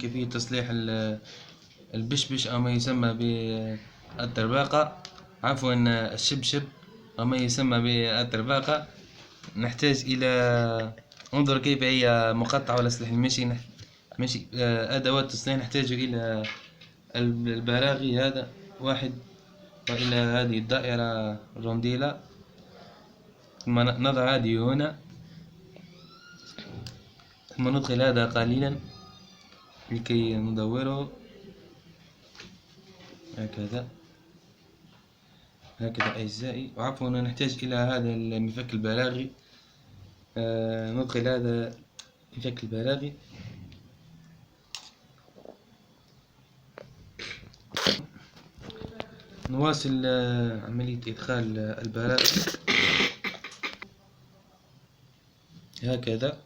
كيفية تصليح البشبش أو ما يسمى بالدرباقة، عفوا الشبشب أو ما يسمى بالدرباقة. نحتاج إلى، انظر كيف هي مقطعة ولا سلاح المشي. مشي أدوات التصنيع نحتاج إلى البراغي هذا واحد، وإلى هذه الدائرة رونديلا، ثم نضع هذه هنا، ثم ندخل هذا قليلا لكي ندوره هكذا أجزائي. وعفوا نحتاج إلى هذا المفك البراغي، ندخل هذا مفك البراغي، نواصل عملية إدخال البراغي هكذا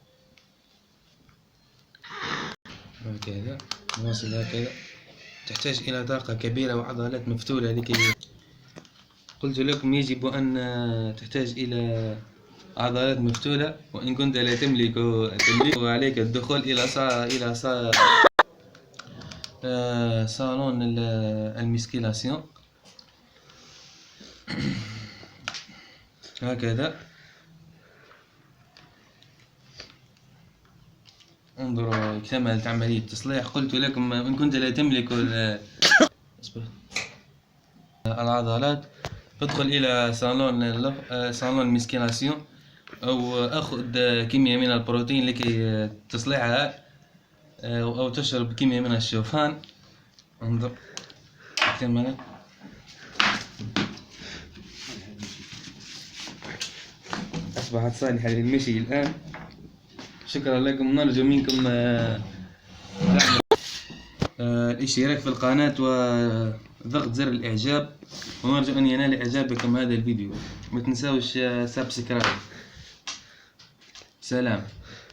نواصل هكذا. تحتاج إلى طاقة كبيرة وعضلات مفتولة لكي، قلت لكم يجب أن تحتاج إلى عضلات مفتولة، وإن كنت لا تملك عليك الدخول إلى صالون الميسكيلاسيون هكذا. انظروا اكتملت عملية التصليح. قلت لكم إن كنت لا تملك العضلات فادخل إلى صالون الميسكيلاسيون، أو أخذ كمية من البروتين لكي تصلحها، أو تشرب كمية من الشوفان. انظر اكتملت. أصبحت صالحة للمشي الآن. شكرا لكم. نرجو منكم الاشتراك في القناة وضغط زر الإعجاب، ونرجو أن ينال إعجابكم هذا الفيديو. ما تنسوش سبسكرايب. سلام.